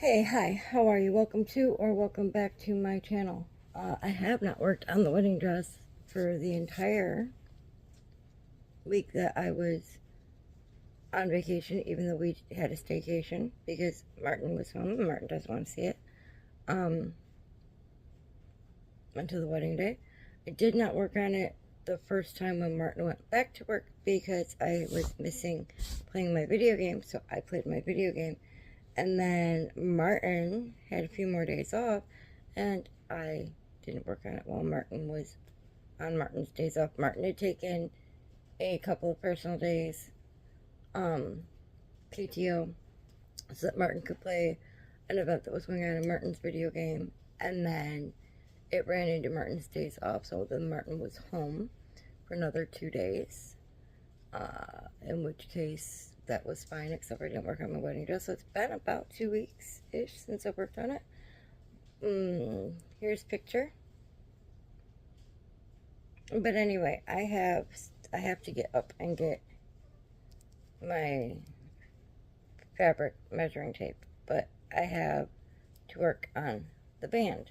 Hey, hi, how are you? Welcome to or welcome back to my channel. I have not worked on the wedding dress for the entire week that I was on vacation, even though we had a staycation because Martin was home and Martin doesn't want to see it until the wedding day. I did not work on it the first time when Martin went back to work because I was missing playing my video game, so I played my video game. And then Martin had a few more days off, and I didn't work on it while Martin was on Martin's days off. Martin had taken a couple of personal days, PTO, so that Martin could play an event that was going on in Martin's video game. And then it ran into Martin's days off, so then Martin was home for another 2 days, in which case that was fine, except for I didn't work on my wedding dress. So it's been about 2 weeks-ish since I worked on it. Here's a picture. But anyway, I have to get up and get my fabric measuring tape, but I have to work on the band.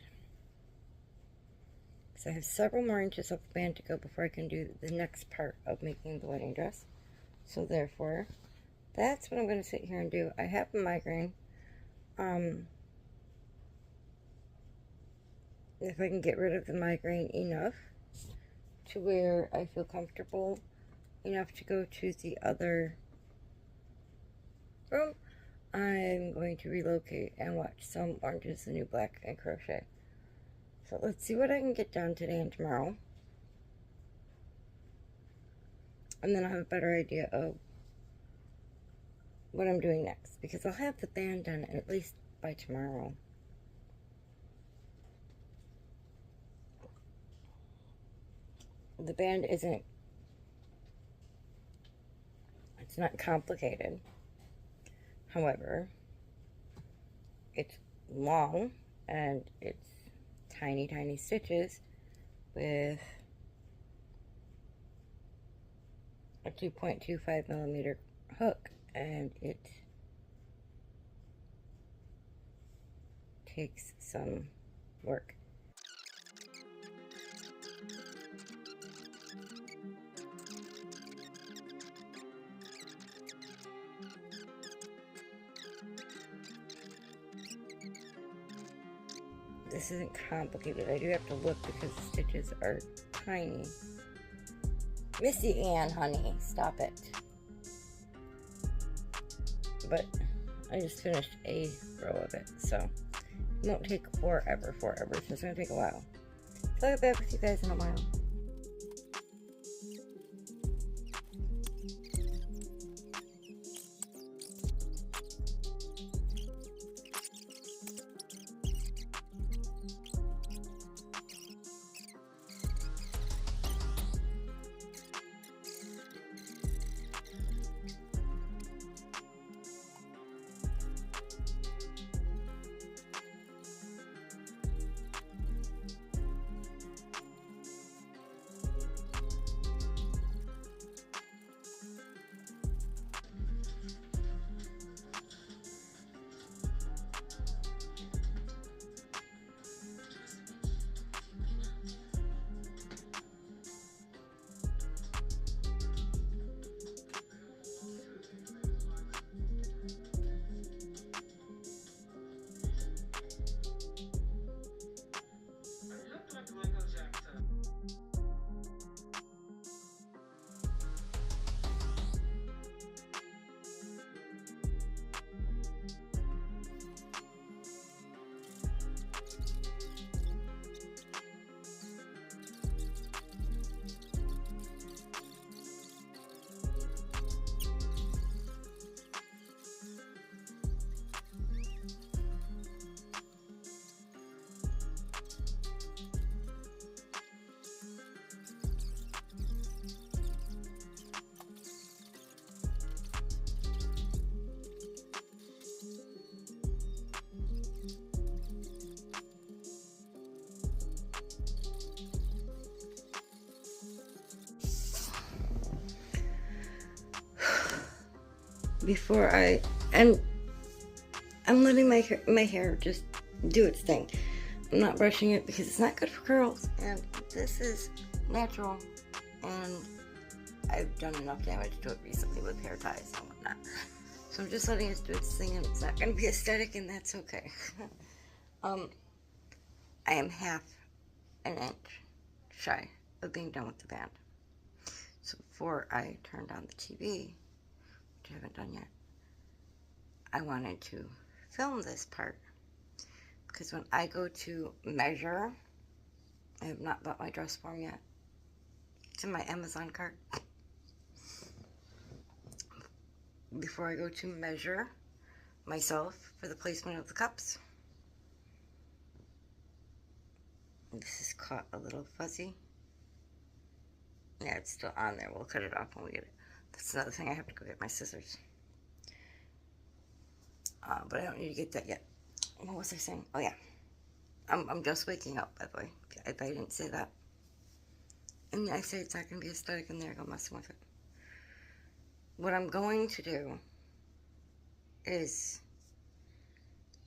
So I have several more inches of the band to go before I can do the next part of making the wedding dress. So therefore, that's what I'm going to sit here and do. I have a migraine. If I can get rid of the migraine enough to where I feel comfortable enough to go to the other room, I'm going to relocate and watch some Orange is the New Black and crochet. So let's see what I can get done today and tomorrow. And then I'll have a better idea of what I'm doing next, because I'll have the band done at least by tomorrow. The band it's not complicated. However, it's long and it's tiny stitches with a 2.25 millimeter hook, and it takes some work. This isn't complicated. I do have to look because the stitches are tiny. Missy Ann, honey, stop it. But I just finished a row of it, so it won't take forever. So it's going to take a while. So I'll get back with you guys in a while. Before I end I'm letting my hair just do its thing. I'm not brushing it because it's not good for curls, and this is natural, and I've done enough damage to it recently with hair ties and whatnot. So I'm just letting it do its thing, and it's not going to be aesthetic, and that's okay. I am half an inch shy of being done with the band. So before I turned on the TV, which I haven't done yet, I wanted to film this part. Because when I go to measure, I have not bought my dress form yet. It's in my Amazon cart. Before I go to measure myself for the placement of the cups, this is caught a little fuzzy. Yeah, it's still on there. We'll cut it off when we get it. That's another thing. I have to go get my scissors. But I don't need to get that yet. What was I saying? Oh, yeah. I'm just waking up, by the way, if I didn't say that. And I say it's not going to be aesthetic, and there I go messing with it. What I'm going to do is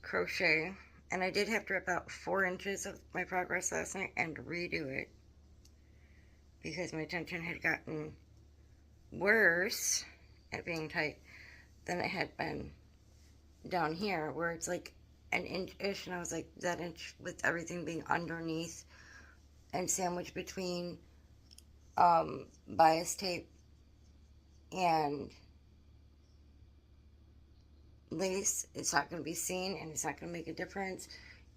crochet, and I did have to rip out 4 inches of my progress last night and redo it because my tension had gotten worse at being tight than it had been down here, where it's like an inch-ish, and I was like, that inch with everything being underneath and sandwiched between bias tape and lace, it's not going to be seen, and it's not going to make a difference,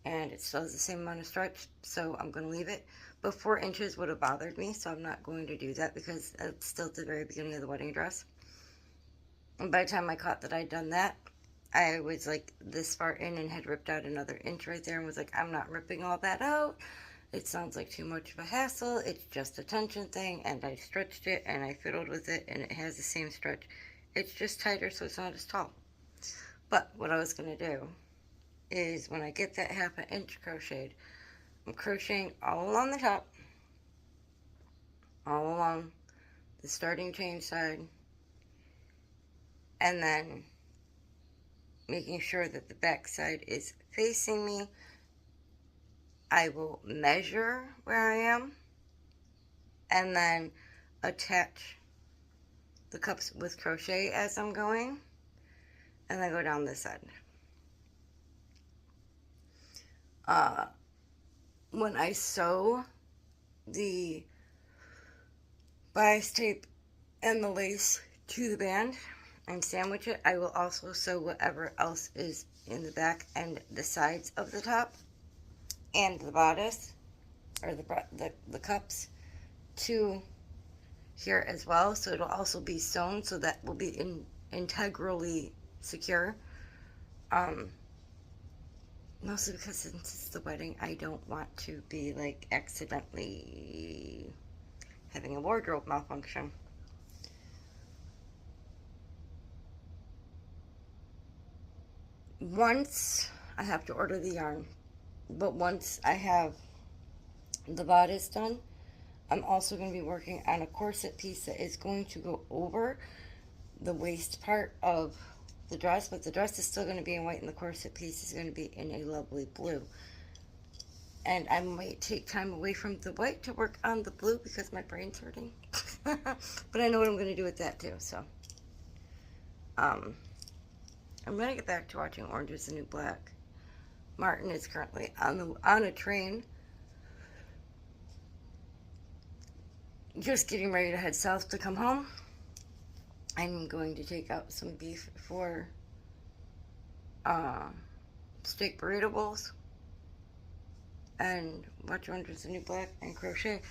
and it still has the same amount of stretch, so I'm going to leave it. But 4 inches would have bothered me, so I'm not going to do that because it's still at the very beginning of the wedding dress. And by the time I caught that I'd done that, I was like this far in and had ripped out another inch right there and was like, I'm not ripping all that out. It sounds like too much of a hassle. It's just a tension thing, and I stretched it and I fiddled with it, and it has the same stretch. It's just tighter, so it's not as tall. But what I was going to do is when I get that half an inch crocheted, I'm crocheting all along the top, all along the starting chain side, and then making sure that the back side is facing me. I will measure where I am and then attach the cups with crochet as I'm going, and then go down this end. When I sew the bias tape and the lace to the band and sandwich it, I will also sew whatever else is in the back and the sides of the top and the bodice, or the cups, to here as well, so it'll also be sewn, so that will be integrally secure. Mostly because since it's the wedding, I don't want to be like accidentally having a wardrobe malfunction. Once I have to order the yarn, but once I have the bodice done, I'm also going to be working on a corset piece that is going to go over the waist part of the dress, but the dress is still going to be in white, and the corset piece is going to be in a lovely blue. And I might take time away from the white to work on the blue because my brain's hurting. But I know what I'm going to do with that too, so. I'm going to get back to watching Orange is the New Black. Martin is currently on a train, just getting ready to head south to come home. I'm going to take out some beef for steak burrito bowls and watch Orange is the New Black and crochet.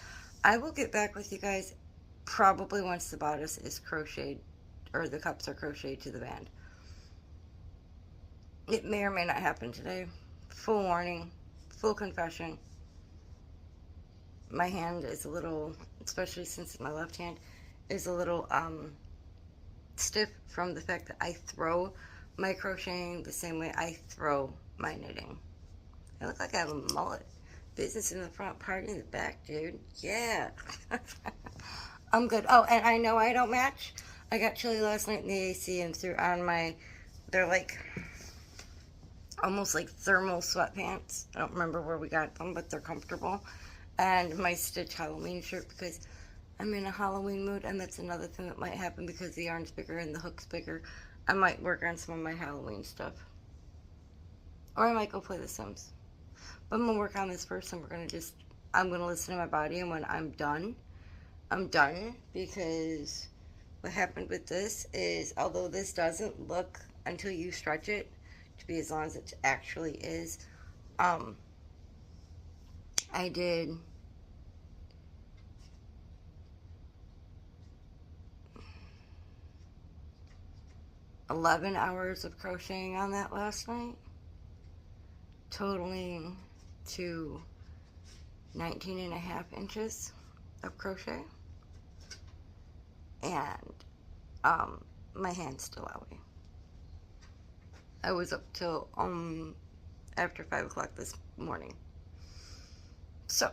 I will get back with you guys probably once the bodice is crocheted, or the cups are crocheted to the band. It may or may not happen today. Full warning, full confession. My hand is a little, especially since my left hand, is a little stiff from the fact that I throw my crocheting the same way I throw my knitting. I look like I have a mullet. Business in the front, party in the back, dude. Yeah. I'm good. Oh, and I know I don't match. I got chilly last night in the AC and threw on my, they're like almost like thermal sweatpants. I don't remember where we got them, but they're comfortable. And my Stitch Halloween shirt because I'm in a Halloween mood, and that's another thing that might happen because the yarn's bigger and the hook's bigger. I might work on some of my Halloween stuff. Or I might go play The Sims. But I'm going to work on this first, and I'm going to listen to my body, and when I'm done because what happened with this is, although this doesn't look until you stretch it to be as long as it actually is, I did 11 hours of crocheting on that last night, totaling to 19.5 inches of crochet, and my hand's still outy. I was up till after 5 o'clock this morning. So,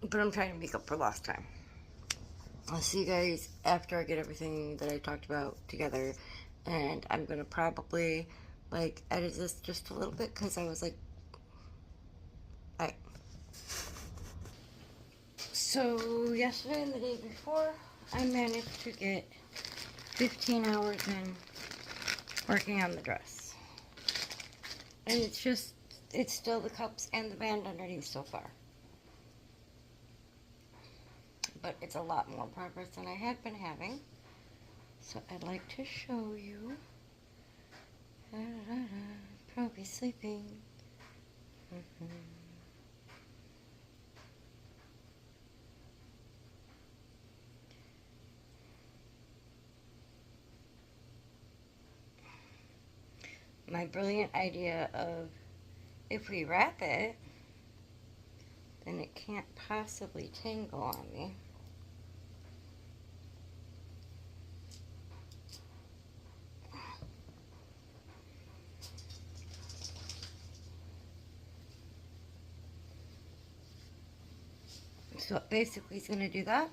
but I'm trying to make up for lost time. I'll see you guys after I get everything that I talked about together, and I'm gonna probably like edit this just a little bit because I was like, alright. So yesterday and the day before, I managed to get 15 hours in working on the dress, and it's still the cups and the band underneath so far. But it's a lot more progress than I had been having. So I'd like to show you. Probably sleeping. My brilliant idea of if we wrap it, then it can't possibly tangle on me. So basically it's going to do that.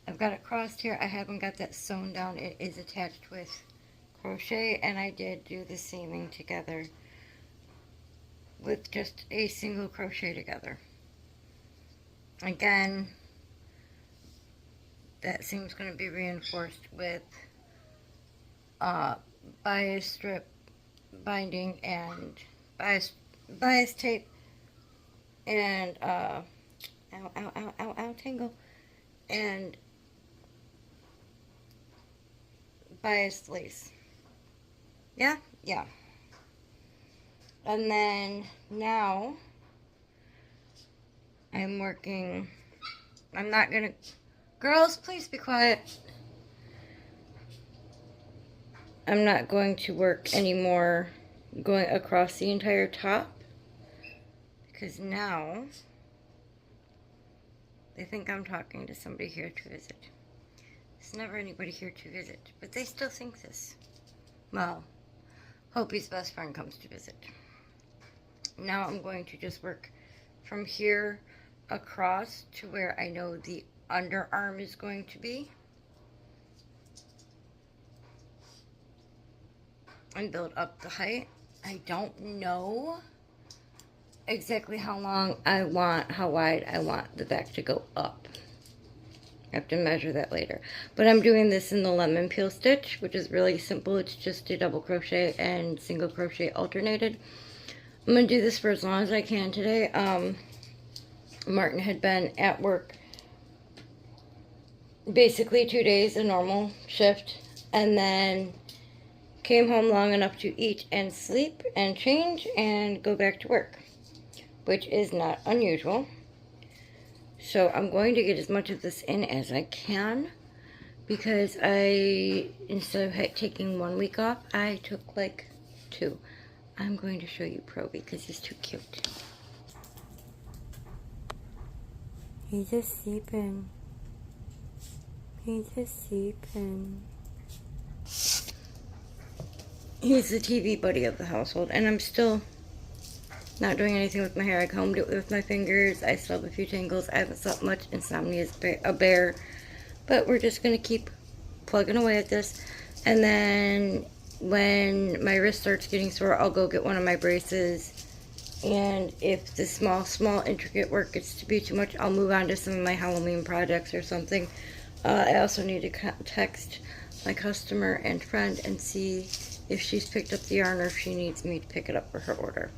I've got it crossed here. I haven't got that sewn down. It is attached with crochet, and I did do the seaming together with just a single crochet together. Again, that seam's going to be reinforced with bias strip binding and bias tape and tangle, and bias lace. Yeah. And then now I'm not gonna, girls, please be quiet. I'm not going to work anymore going across the entire top, because now they think I'm talking to somebody here to visit. There's never anybody here to visit, but they still think this. Well, Hopi's best friend comes to visit. Now I'm going to just work from here across to where I know the underarm is going to be, and build up the height. I don't know exactly how wide I want the back to go up. I have to measure that later. But I'm doing this in the lemon peel stitch, which is really simple. It's just a double crochet and single crochet alternated. I'm going to do this for as long as I can today. Martin had been at work basically 2 days, a normal shift, and then came home long enough to eat and sleep and change and go back to work, which is not unusual. So I'm going to get as much of this in as I can, because instead of taking 1 week off, I took like 2. I'm going to show you Proby because he's too cute. He's just sleeping. He's just sleeping. He's the TV buddy of the household, and I'm still not doing anything with my hair. I combed it with my fingers. I still have a few tangles. I haven't slept much. Insomnia is a bear. But we're just going to keep plugging away at this. And then when my wrist starts getting sore, I'll go get one of my braces. And if the small intricate work gets to be too much, I'll move on to some of my Halloween projects or something. I also need to text my customer and friend and see if she's picked up the yarn or if she needs me to pick it up for her order.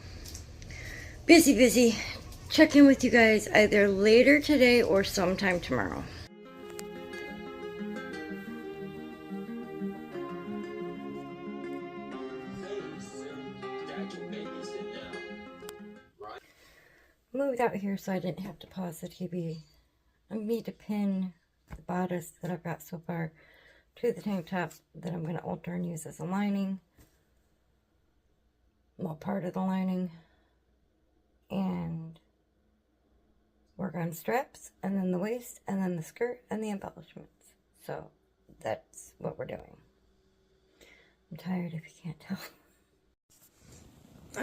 Busy. Check in with you guys either later today or sometime tomorrow. Moved out here so I didn't have to pause the TV. I need to pin the bodice that I've got so far to the tank top that I'm going to alter and use as a lining. Well, part of the lining. And work on straps, and then the waist, and then the skirt, and the embellishments. So that's what we're doing. I'm tired if you can't tell.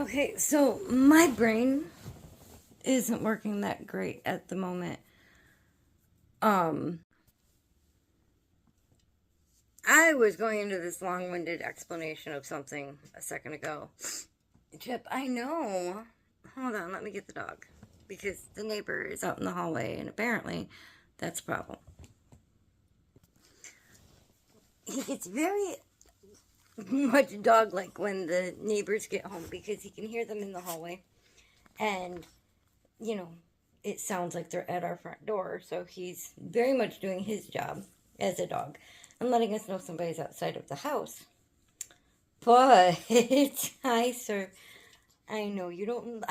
Okay, so my brain isn't working that great at the moment. I was going into this long-winded explanation of something a second ago. Chip, I know. Hold on, let me get the dog. Because the neighbor is out in the hallway, and apparently that's a problem. He gets very much dog-like when the neighbors get home because he can hear them in the hallway. And, you know, it sounds like they're at our front door. So he's very much doing his job as a dog and letting us know somebody's outside of the house. But, hi, sir. I know you don't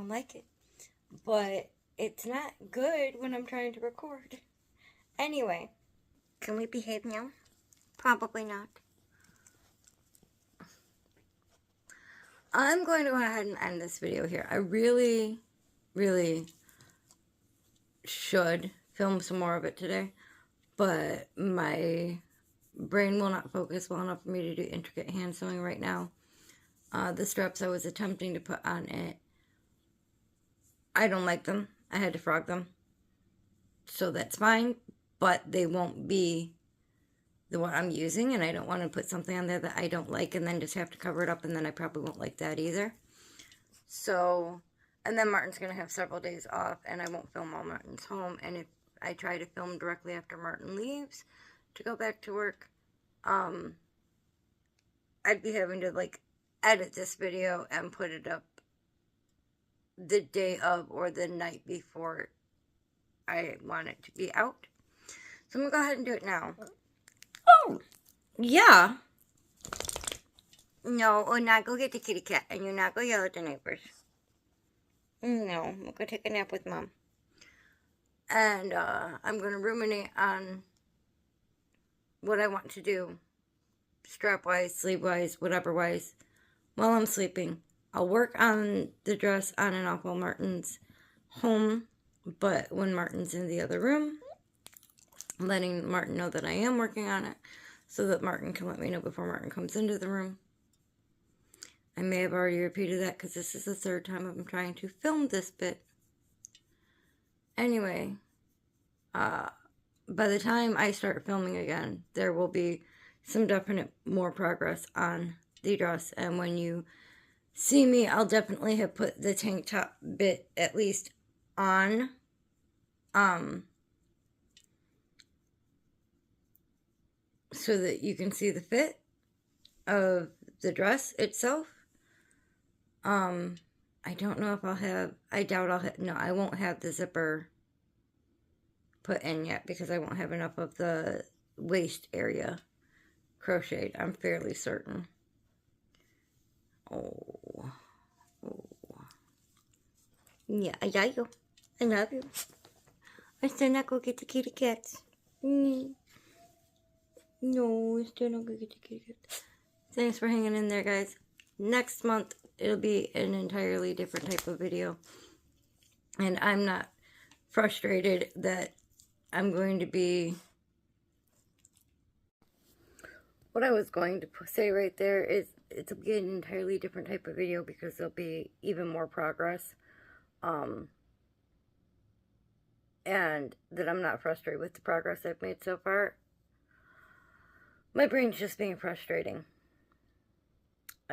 like it. But it's not good when I'm trying to record. Anyway, can we behave now? Probably not. I'm going to go ahead and end this video here. I really should film some more of it today, but my brain will not focus well enough for me to do intricate hand sewing right now. The straps I was attempting to put on it, I don't like them. I had to frog them. So that's fine, but they won't be the one I'm using, and I don't want to put something on there that I don't like and then just have to cover it up, and then I probably won't like that either. So, and then Martin's going to have several days off, and I won't film while Martin's home, and if I try to film directly after Martin leaves to go back to work, I'd be having to, like, edit this video and put it up the day of or the night before I want it to be out. So I'm going to go ahead and do it now. Oh, yeah. No, we'll not go get the kitty cat, and you're not going to yell at the neighbors. No, we'll go take a nap with Mom. And I'm going to ruminate on what I want to do, strap-wise, sleeve-wise, whatever-wise, while I'm sleeping. I'll work on the dress on and off while Martin's home, but when Martin's in the other room, letting Martin know that I am working on it so that Martin can let me know before Martin comes into the room. I may have already repeated that because this is the third time I'm trying to film this bit. Anyway, by the time I start filming again, there will be some definite more progress on the dress, and when you see me, I'll definitely have put the tank top bit at least on, so that you can see the fit of the dress itself. I don't know if I'll have, I doubt I'll have, no, I won't have the zipper put in yet because I won't have enough of the waist area crocheted, I'm fairly certain. Oh. Yeah, I love you. I love you. I still not go get the kitty cats. No, I still not go get the kitty cats. Thanks for hanging in there, guys. Next month, it'll be an entirely different type of video. And I'm not frustrated that I'm going to be... What I was going to say right there is it'll be an entirely different type of video because there'll be even more progress. And that I'm not frustrated with the progress I've made so far. My brain's just being frustrating.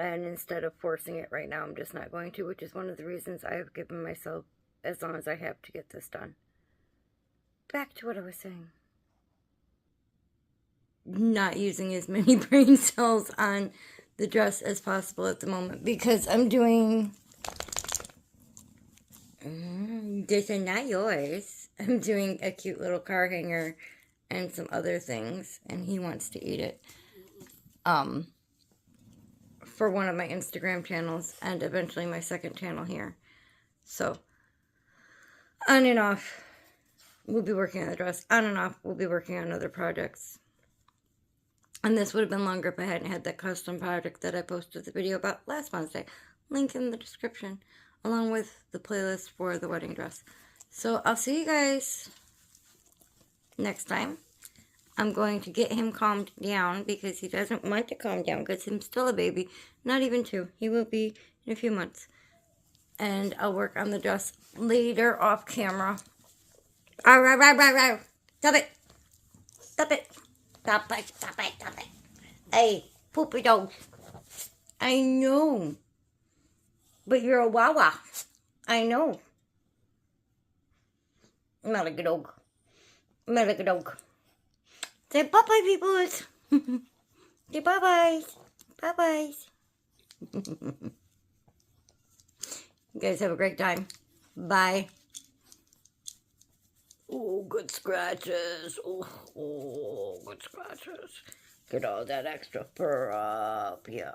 And instead of forcing it right now, I'm just not going to, which is one of the reasons I have given myself as long as I have to get this done. Back to what I was saying. Not using as many brain cells on the dress as possible at the moment because I'm doing... these are not yours. I'm doing a cute little car hanger and some other things, and he wants to eat it. For one of my Instagram channels and eventually my second channel here. So, on and off, we'll be working on the dress. On and off, we'll be working on other projects. And this would have been longer if I hadn't had that custom project that I posted the video about last Wednesday. Link in the description, along with the playlist for the wedding dress. So, I'll see you guys next time. I'm going to get him calmed down because he doesn't want to calm down because he's still a baby. Not even 2. He will be in a few months. And I'll work on the dress later off camera. Stop it. Stop it. Stop it. Stop it. Stop it. Hey, poopy dog. I know. But you're a wawa. I know. I'm not like a dog. I'm not like a dog. Say bye-bye, peoples. Say bye-byes. Bye-byes. You guys have a great time. Bye. Oh, good scratches. Oh, good scratches. Get all that extra fur up. Yeah.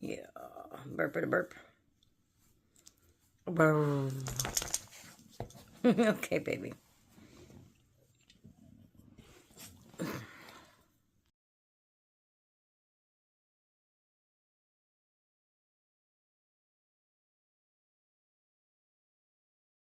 Yeah. Burp it a burp. Burp. Okay, baby.